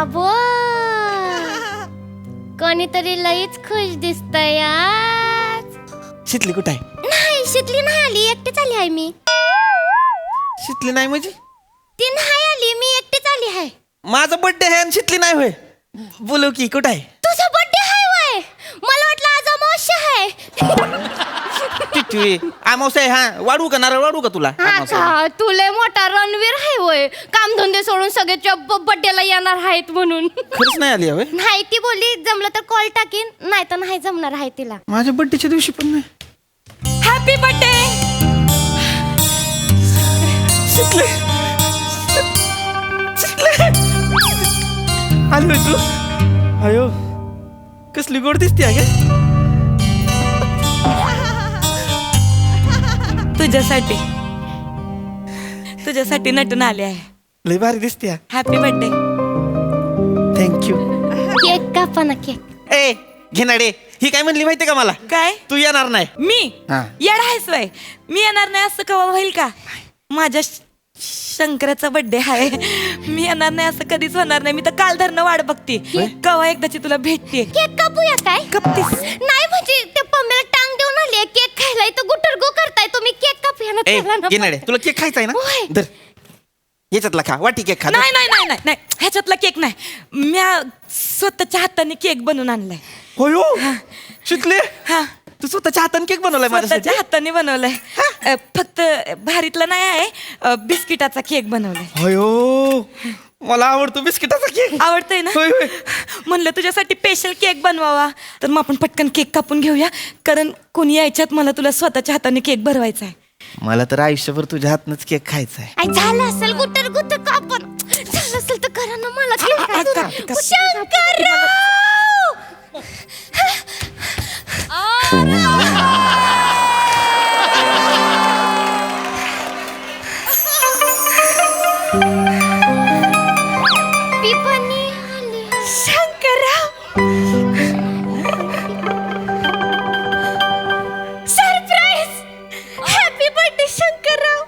बाबो कोणीतरी लईच खुश दिसतंय आज. शितली कुठं आहे? नाही शितली नाही आली, एकटीच आली आहे मी. शितली नाही म्हणजे? ती नाही आली, मी एकटीच आली आहे. माझा बर्थडे आहे आणि शितली नाही होय? बोलव की कुठं आहे? तुझा बर्थडे आहे वय? मला वाटलं आज अमावस्या आहे. टिटवी अमावस्या आहे. हा वाढू का नारळ वाढू का तुला? आता तुले मोठा रणवीर आहे वय, कामधंदे सोडून सगळ्याच्या बर्थडेला येणार आहेत म्हणून. खरंच नाही आली होय? नाही ती बोलली जमलं तर कॉल टाकीन, नाही तर नाही जमणार आहे तिला. माझ्या बर्थडेच्या दिवशी पण नाही. Happy birthday. शितली आली तू? अयो कसली गोड दिसते आहे ग. तुझ्यासाठी नटून आले आहे. लय भारी दिसते. Happy birthday. थँक्यू. केक कापा ना केक. ए घेणारे ही काय म्हणली माहितीये का मला? काय? तू येणार नाही. मी हा. येडा आहेस वय? मी येणार नाही असं कवा होईल का? माझ्या शंकराचा बर्थडे आहे, मी येणार नाही असं कधीच होणार नाही. मी तर काल धरणं वाट बघते कवा एकदाची तुला भेटते. केक कापूया काय? कपतीस नाही म्हणजे ते पम्मीला टांग देऊन आली केक खायला, इथं गुटरगो करताय तुम्ही. केक कापूया ना ए चला ना. घेणारे तुला केक खायचा आहे होय. ना? धर याच्यातला खा, वाटी केक खा. नाही नाही नाही नाही नाही, ह्याच्यातला केक नाही. म्या स्वतःच्या हाताने केक बनवून आणलाय. होयो शितले हा, तू स्वतःच्या हाताने केक बनवलाय माझ्यासाठी? स्वतःच्या हाताने बनवलाय. फक्त भारीतला नाही आहे, बिस्किटाचा केक बनवलाय. होयो मला आवडतो बिस्किटाचा केक. आवडतंय ना? होय होय. म्हणलं तुझ्यासाठी स्पेशल केक बनवावा, तर मग आपण पटकन केक कापून घेऊया, कारण कोणी यायच्यात मला तुला स्वतःच्या हाताने केक भरवायचा आहे. मला तर आयुष्यभर तुझ्या हातनच केक खायचा आहे. आई झालं असेल गुटर कापून, झालं असेल तर करा ना मला केक. शंकरराव! पिपाणी आली. Shankarrao, surprise. Happy birthday Shankarrao.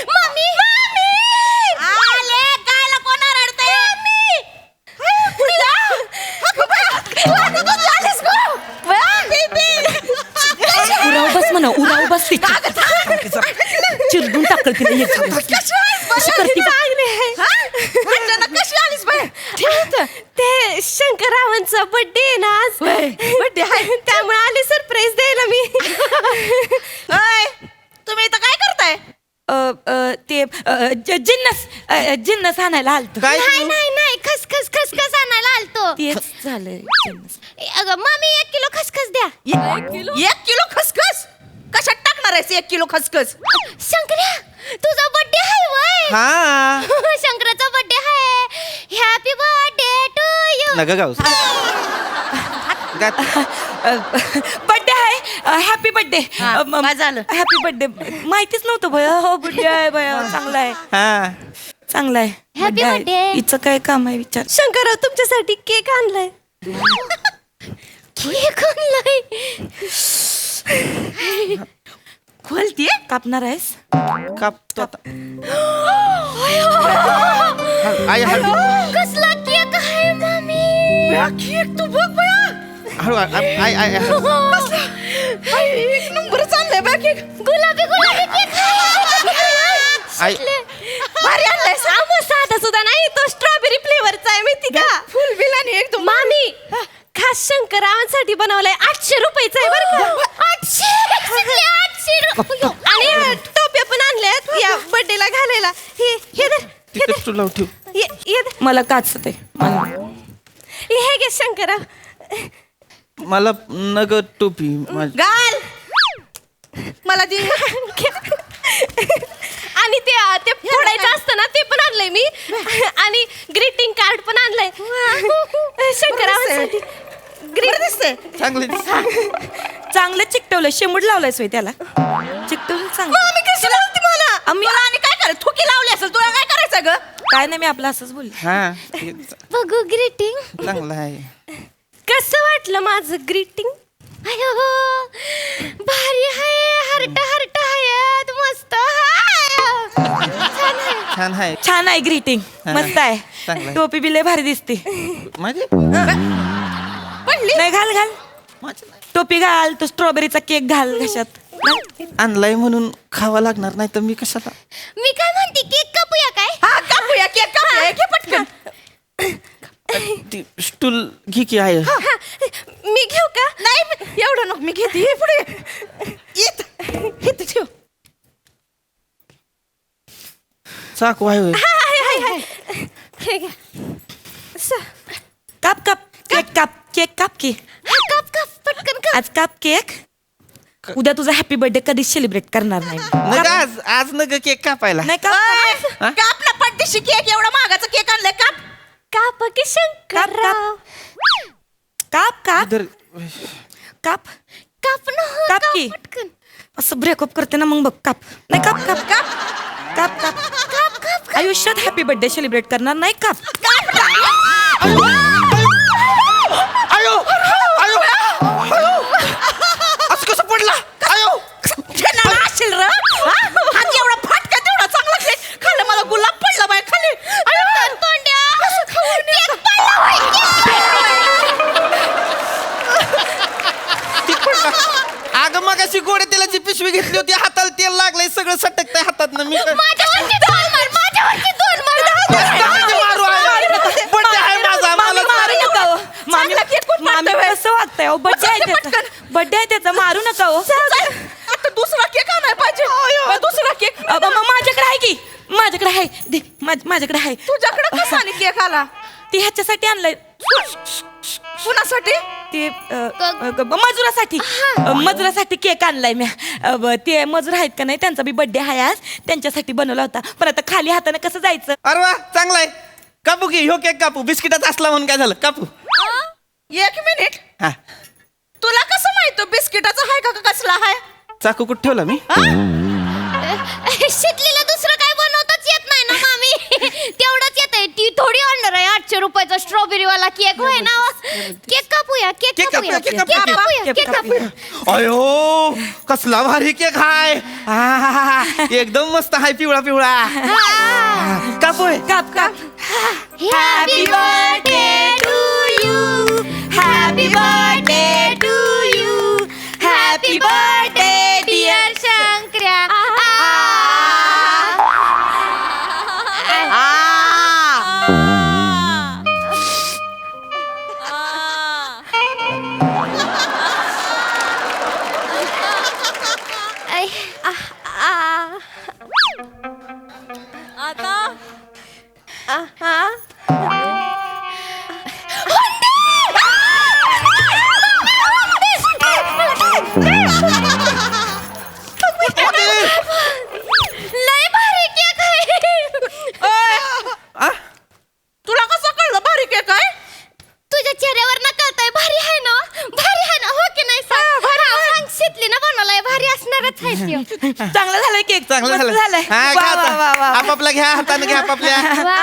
Mummy आले. कायला कोण रडतंय? उराव बस म्हणा, उराव बस. चिरडून टाकल तिने. ते शंकररावांचा बर्थडे ना आज. बर्थडे आहे त्यामुळे आले सरप्राईज द्यायला मी. तुम्ही इथं काय करताय? ते जिन्नस आणायला आलतो. काय? नाही नाही नाही खसखस खसखस आणायला आलतो. तेच झालंय. अगं मामी 1 किलो खसखस द्या. 1 किलो खसखस? कशात टाकणार आहेस 1 किलो खसखस? शंकर्या तुझा बर्थडे आहे वय? हा शंकराचा बर्थडे आहे. Happy birthday to you. नका गाऊ. बर्थडे आहे. Happy birthday. काय झालं? Happy birthday. माहितीच नव्हतं भया. हो बर्थडे आहे भया. चांगला आहे, हा चांगला आहे. Happy birthday. हिचं काय काम आहे विचार. शंकरराव तुमच्यासाठी केक आणलाय. केक आणलाय. खोलतीये? कापणार आहेस? कापतो आता. आई हळू कसला केक आहे मामी? केक तू बघ बया. हळू आई आई एक नंबर चाललाय बा केक. गुलाबी गुलाबी केक आई भारी आणलाय. साधा सुद्धा नाही, तो स्ट्रॉबेरी फ्लेवरचा आहे माहिती का? फुल बिल आणि एकदम मामी खास शंकररावांसाठी बनवलाय. 800 रुपयाचा आहे बरं का? 800 रुपये. आणि टोप्या पण आणल्यात या बर्थडेला घालायला. हे धर, हे धर. तू लाव ठेव. हे धर. मला काचते. हे घे शंकरराव. मला नग टोपी गाल मला दी. आणि ते फोडायचं असतं ना, ते पण आणलंय मी. आणि ग्रीटिंग कार्ड पण आणलंय शंकररावांसाठी. दिसतंय. चांगली चांगलं चिकटवलं. शेंबूड लावलाय सोय त्याला. चिकटवलं चांगलं. आम्ही कशी लावते मला? मला आणि काय करायचं? थुकी लावली असेल. तुला काय करायचं ग? काय नाही, मी आपलं असंच बोलले. हा बघू ग्रीटिंग. चांगलं आहे. कसं वाटलं माझं ग्रीटिंग? अयो भारी आहे. हर्ट हर्ट आहेत मस्त. छान आहे छान आहे ग्रीटिंग हा. मस्त चांगलं आहे आहे. टोपी बी लय भारी दिसते माझी पडली नाही घाल घाल माझी नाही. टोपी घाल तो स्ट्रॉबेरीचा केक घाल कशात आणलाय म्हणून खावा लागणार नाही तर मी कशाला मी काय म्हणते केक कापूया काय हा कापूया केक कापूया घे पटकन ती स्टूल घे की आहे हा, मी घेऊ का नाही एवढं नको मी घेते हे पुढे इथं ठेव चाकू आहे होय. हाय, हाय, हाय. हे घ्या. काप काप केक काप केक काप की हा, काप काप पटकन काप आज काप केक उद्या तुझा हॅपी बर्थडे कधीच सेलिब्रेट करणार नाही नग आज नग केक कापायला नाही काप हा? काप ना पड्डीशी केक एवढा महागाचा केक आणलाय काप काप की शंकरराव काप काप इधर काप काप ना हो, काप काप की. पटकन असं ब्रेकअप करते ना मग बघ काप नाही काप काप काप काप काप काप काप आयुष्यात हॅपी बर्थडे सेलिब्रेट करणार नाही काप काप ना. आयो आयो आयो असं कसं पडला आयो घेणार असेल र हा? हात एवढा फाटका तेवढा चांगला केक खाल्लं मला गुलाब पडला बाय खाली अरे तोंड्या केक पडला होय, ती पडला अगं मग अशी गोडे तेलाची पिशवी घेतली होती हाताला तेल लागलंय सगळं सटकतंय हातात ना मी काय- माझ्यावरती दोन मार माझ्यावरती दोन मार काय मारू आहे? बड्डे आहे माझा मला मारू नका हो. मामी चांगला केक कुठं मामी मारतोय? कसं वागताय हो बर्थडे आहे त्याचा बर्थडे आहे त्याचा मारू नका हो आता दुसरा केक आणाय पाहिजे मग दुसरा केक मग माझ्याकडे आहे की माझ्याकडे आहे दे माझ्याकडे आहे तुझ्याकडे कसा आणि केक आला ती ह्याच्यासाठी आणलंय कुणासाठी ते मजुरासाठी मजुरासाठी केक आणलाय मी ते मजूर आहेत का नाही त्यांचा बी बर्थडे आहे आज त्यांच्यासाठी बनवला होता पण आता खाली हाताने कसं जायचं अरे वा चांगलाय कापू की ह्यो केक कापू बिस्किटात असला म्हणून काय झालं कापू एक मिनिट हा तुला कसं माहित बिस्किटाचा हाय का कसला हाय चाकू कुठं ठेवला मी शितलीला दुसरं काय बनवताच येत नाही ना मामी तेवढंच येतंय ती थोडी आणणार आहे 800 रुपयाचा स्ट्रॉबेरी वाला केक होय ना केक कापूया केक केक कापूया कापूया, केक केक कापूया केक कापूया अयो कसला भारी केक हाय आहाहा, एकदम मस्त हाय पिवळा पिवळा कापू आहे. काप काप happy birthday to you happy birthday to you happy birthday dear शंकर्या लय भारी केक आहे आ? तुला कसं कळलं भारी केक आहे तुझ्या चेहऱ्यावर ना कळतंय भारी आहे ना हो की नाही सांग शितली ना बनवलाय भारी असणारच आहे त्यो. चांगलं झालंय केक चांगलं मस्त झालं झालंय हा, वा, घ्या वा, वा, आता. वा. आपापला घ्या हाताने घ्या आपापल्या वा.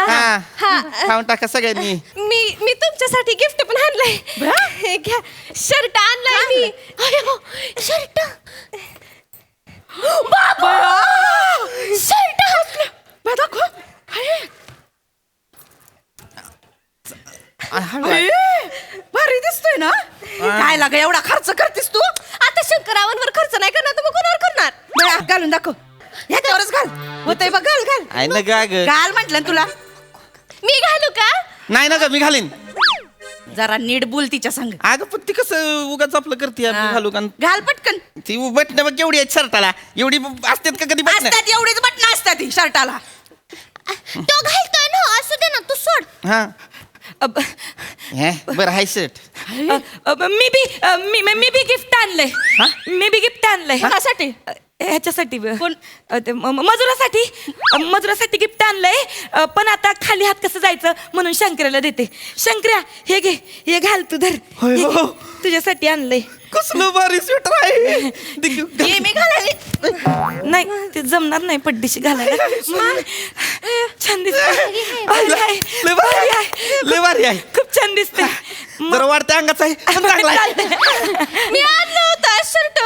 हा खाऊन टाका सगळ्यांनी मी तुमच्यासाठी गिफ्ट पण आणलंय हे घ्या शर्ट आणलाय मी अयो शर्ट बाबा शर्ट दाखव भारी दिसतोय ना काय लाग एवढा खर्च करतेस तू आता शंकरावांवर खर्च नाही करणार तर मग कोणावर करणार बया, घालून दाखव ह्याच्यावरच घाल होतंय बघ घाल घाल आहे ना गा ग घाल म्हटलं ना तुला मी घालू का नाही ना ग मी घालीन जरा नीट बोल तिच्या संग अगं पण ती कसं उगाच आपलं करते हा. घालू का घाल पटकन ती बटणं बघ केवढी आहेत शर्टाला एवढी असतात का कधी बटणं असतात एवढीच बटणं असतात ही शर्टाला तो घालतोय ना असू दे ना तू सोड हा अब- हे बरं हाय शर्ट मी बी गिफ्ट आणलंय मी बी गिफ्ट आणलंय कोणासाठी ह्याच्यासाठी कोण? मजुरासाठी गिफ्ट आणलंय पण आता खाली हात कसं जायचं म्हणून शंकराला देते शंकर्या हे घे हे घाल तू धर होय, हे हो. घे, तुझ्यासाठी आणलंय कसलं भारी स्वेटर आहे दिग्गू, हे मी घालायला नाही ते जमणार नाही पड्डीशी घालायला मग छान दिसते भारी आहे, लय भारी भारी आहे. आहे लय भारी आहे खूप छान दिसते जरा वाढत्या अंगाचा आहे पण चांगला आहे. मी आणलं होतं शर्ट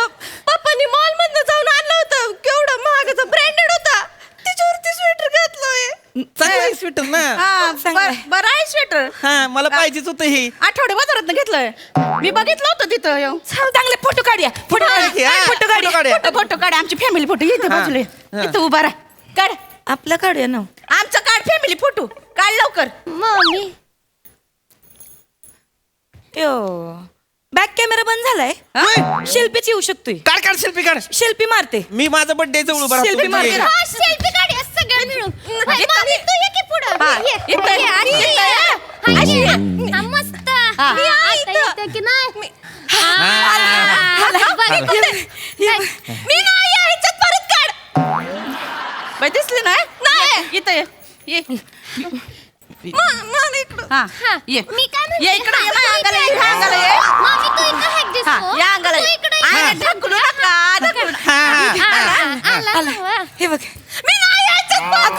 पप्पानी मॉल मधनं जाऊन आणलं होतं केवढं महागाचं ब्रँडेड होता त्याच्यावरती स्वेटर घातलोय स्वेटर ना चांगलंय. बरं आहे स्वेटर हा मला पाहिजेच होतं हे आठवडे बाजारात घेतलंय मी बघितलं होतं तिथं येऊन. चांगले फोटो काढूया फोटो हा, फोटो काढूया काढूया. फोटो काढ आमची फॅमिली फोटो इथे बाजूला इथं उभा राहा काढ आपलं काढूया ना आमचा काढ फॅमिली फोटो काढ लवकर. मम्मी यो बॅक कॅमेरा बंद झालाय शिल्पीच येऊ शकतोय काढ काढ सेल्फी काढ शिल्पी मारते मी माझा बर्थडे जवळ उभा राहतो. Selfie मारते ये. ना. सेल्फी काढूया सगळे मिळून मम्मी तू ये की पुढं हा, ये, इथं, ये, आणि इथं, ये. इथं. आणि ये. हा, मस्त मी आता येते की नाही बघ इकडे. मी नाही आहे, ह्याच्यात परत काढ बाई दिसली नाही इथं ये हा हा, ये मी काय म्हणते? ये इकडे ये हा, माझ्या अंगाला ये, तू ह्या अंगाला ये. मम्मी तू इकडे hack दिसतो. हा, या अंगाला तू ये. इकडे अरे, ये. ढकलू नका ढकलू नका. आला. हे बघ मी नाही यायच्यात बघ.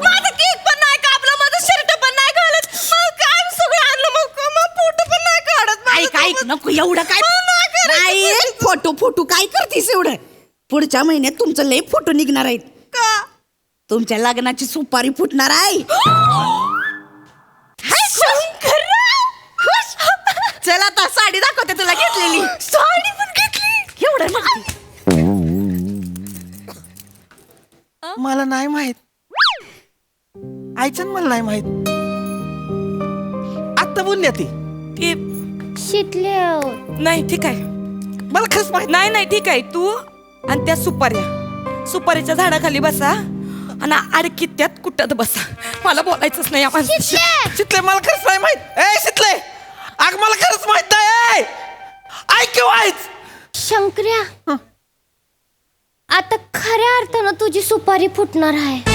माझं केक पण नाही कापलं माझं शर्ट पण नाही घालत मग काय सगळं आणलं मग फोटो पण नाही काढत ऐक ऐक नको एवढं काय नाही फोटो काय करतीस एवढं पुढच्या महिन्यात तुमचं लय फोटो निघणार आहेत का तुमच्या लग्नाची सुपारी फुटणार आहे. चल आता साडी दाखवते तुला घेतलेली साडी पण घेतली एवढं नाही. मला नाही माहित आईचं मला नाही माहित आता बोलल्या ती ते शिकले नाही ठीक आहे मला खरंच माहित नाही नाही ठीक आहे तू आणि त्या सुपारीच्या झाडाखाली बसा आणि अडकित्यात कुठत बसा मला बोलायचंच नाही आपण शितले मला खरंच नाही माहित ए शितले अग मला खरंच माहित नाही ऐक किंवा ऐक शंकर्या आता खऱ्या अर्थानं तुझी सुपारी फुटणार आहे.